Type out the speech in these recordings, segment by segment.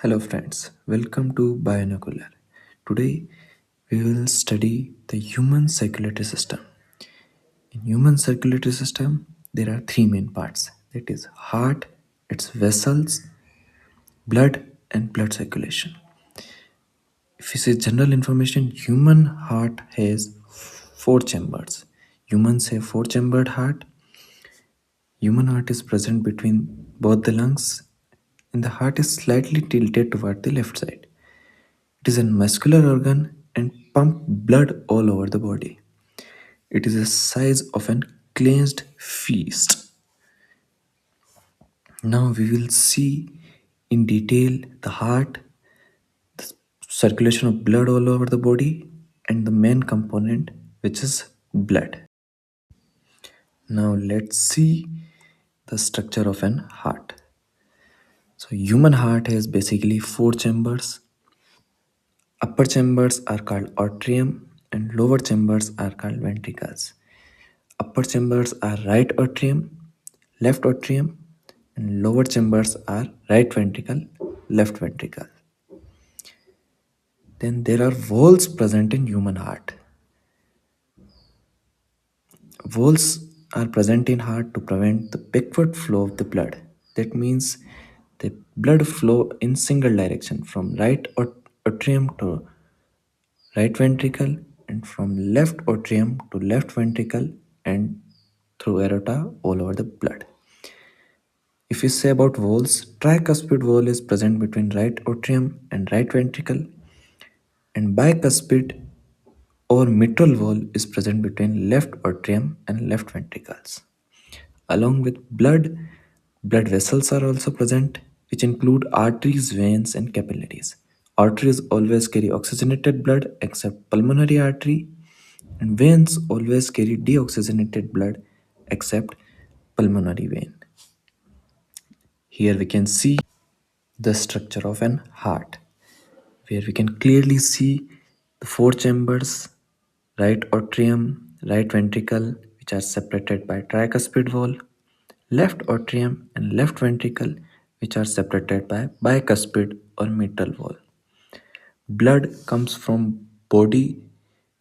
Hello friends, welcome to Bio-nocular. Today we will study the human circulatory system. In human circulatory system there are three main parts, that is heart, its vessels, blood and blood circulation. If you see general information, human heart has four chambers. Humans have four chambered heart. Human heart is present between both the lungs and the heart is slightly tilted toward the left side. It is a muscular organ and pump blood all over the body. It is the size of an cleansed feast. Now we will see in detail the heart, circulation of blood all over the body, and the main component which is blood. Now let's see the structure of an heart. So human heart has basically four chambers. Upper chambers are called atrium and lower chambers are called ventricles. Upper chambers are right atrium, left atrium, and lower chambers are right ventricle, left ventricle. Then there are valves present in human heart. Valves are present in heart to prevent the backward flow of the blood. That means the blood flow in single direction from right atrium to right ventricle and from left atrium to left ventricle and through aorta all over the blood. If we say about valves, tricuspid valve is present between right atrium and right ventricle, and bicuspid or mitral valve is present between left atrium and left ventricles. Along with blood vessels are also present, which include arteries, veins, and capillaries. Arteries always carry oxygenated blood except pulmonary artery, and veins always carry deoxygenated blood except pulmonary vein. Here we can see the structure of an heart, where we can clearly see the four chambers, right atrium, right ventricle, which are separated by tricuspid valve, left atrium and left ventricle, which are separated by bicuspid or mitral valve. Blood comes from body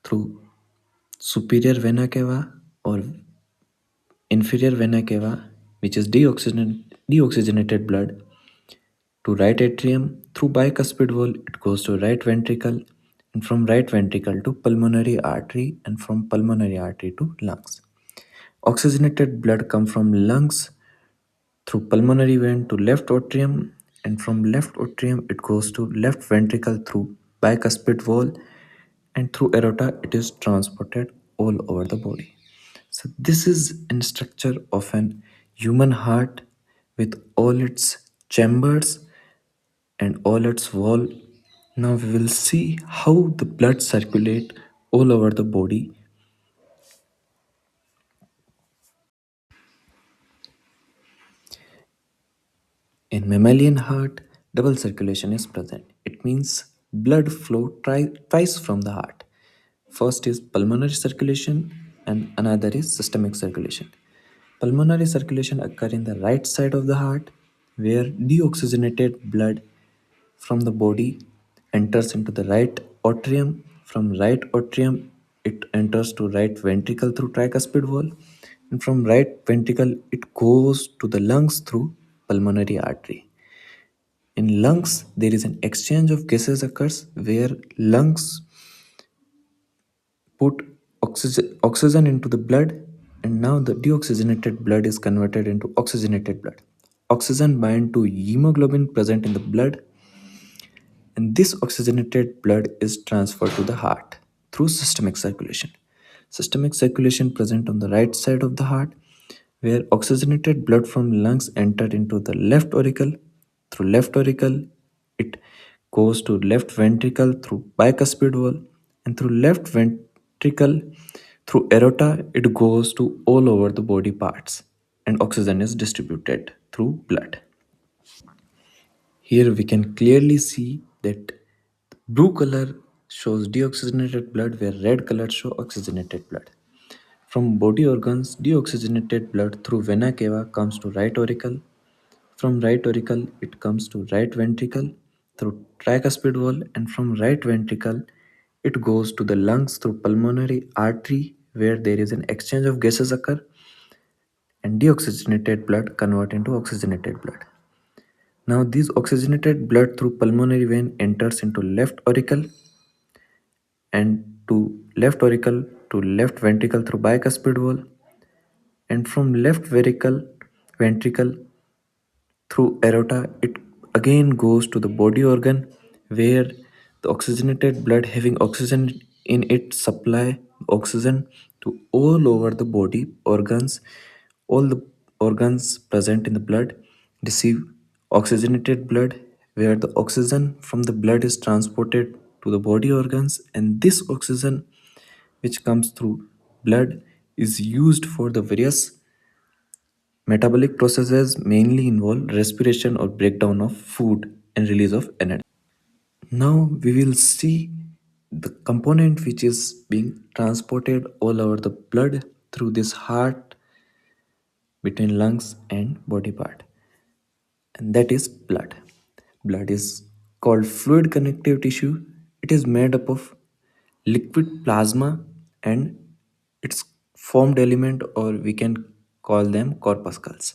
through superior vena cava or inferior vena cava, which is deoxygenated blood, to right atrium. Through bicuspid valve, it goes to right ventricle, and from right ventricle to pulmonary artery, and from pulmonary artery to lungs. Oxygenated blood comes from lungs through pulmonary vein to left atrium, and from left atrium it goes to left ventricle through bicuspid valve, and through aorta it is transported all over the body. So this is in structure of an human heart with all its chambers and all its wall. Now we will see how the blood circulate all over the body. In mammalian heart, double circulation is present. It means blood flow twice from the heart. First is pulmonary circulation and another is systemic circulation. Pulmonary circulation occur in the right side of the heart where deoxygenated blood from the body enters into the right atrium. From right atrium, it enters to right ventricle through tricuspid valve, and from right ventricle, it goes to the lungs through pulmonary artery. In lungs, there is an exchange of gases occurs where lungs put oxygen into the blood, and now the deoxygenated blood is converted into oxygenated blood. Oxygen bind to hemoglobin present in the blood, and this oxygenated blood is transferred to the heart through systemic circulation. Systemic circulation present on the right side of the heart, where oxygenated blood from lungs enter into the left auricle. Through left auricle, it goes to left ventricle through bicuspid valve, and through left ventricle through aorta, it goes to all over the body parts, and oxygen is distributed through blood. Here we can clearly see that blue color shows deoxygenated blood where red color shows oxygenated blood. From body organs, deoxygenated blood through vena cava comes to right auricle. From right auricle, it comes to right ventricle. through tricuspid wall, and from right ventricle it goes to the lungs through pulmonary artery, where there is an exchange of gases occur and deoxygenated blood convert into oxygenated blood. Now this oxygenated blood through pulmonary vein enters into left auricle and to left auricle to left ventricle through bicuspid wall, and from left ventricle through aorta, it again goes to the body organ, where the oxygenated blood having oxygen in it supply oxygen to all over the body organs. All the organs present in the blood receive oxygenated blood, where the oxygen from the blood is transported to the body organs, and this oxygen which comes through blood is used for the various metabolic processes, mainly involve respiration or breakdown of food and release of energy. Now we will see the component which is being transported all over the blood through this heart between lungs and body part, and that is blood. Blood is called fluid connective tissue. It is made up of liquid plasma and its formed element, or we can call them corpuscles.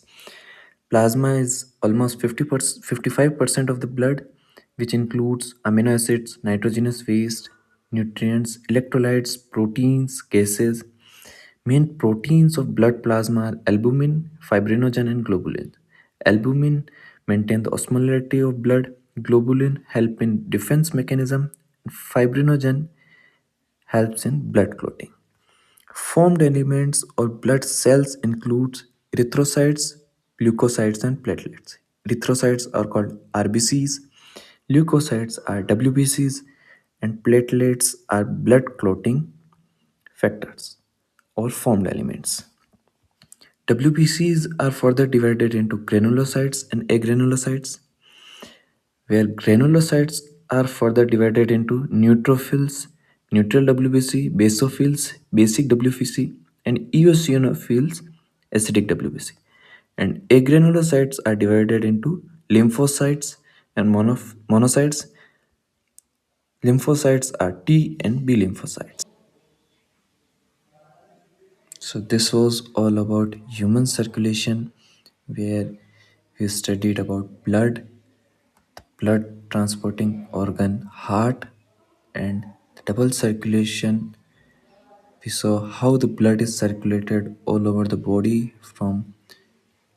Plasma is almost 55% of the blood, which includes amino acids, nitrogenous waste, nutrients, electrolytes, proteins, gases. Main proteins of blood plasma are albumin, fibrinogen, and globulin. Albumin maintain the osmolarity of blood. Globulin help in defense mechanism. Fibrinogen helps in blood clotting. Formed elements or blood cells include erythrocytes, leukocytes, and platelets. Erythrocytes are called RBCs, leukocytes are WBCs, and platelets are blood clotting factors or formed elements. WBCs are further divided into granulocytes and agranulocytes, where granulocytes are further divided into neutrophils, neutral WBC, basophils, basic WBC, and eosinophils, acidic WBC. And agranulocytes are divided into lymphocytes and monocytes. Lymphocytes are T and B lymphocytes. So this was all about human circulation, where we studied about blood transporting organ, heart, and the double circulation. We saw how the blood is circulated all over the body from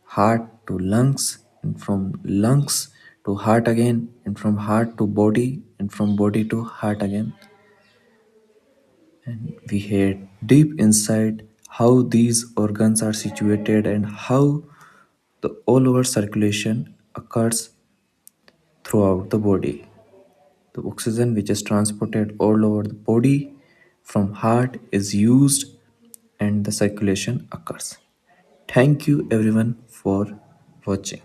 heart to lungs, and from lungs to heart again, and from heart to body, and from body to heart again. And we had deep insight how these organs are situated and how the all over circulation occurs throughout the body. The oxygen which is transported all over the body from heart is used and the circulation occurs. Thank you everyone for watching.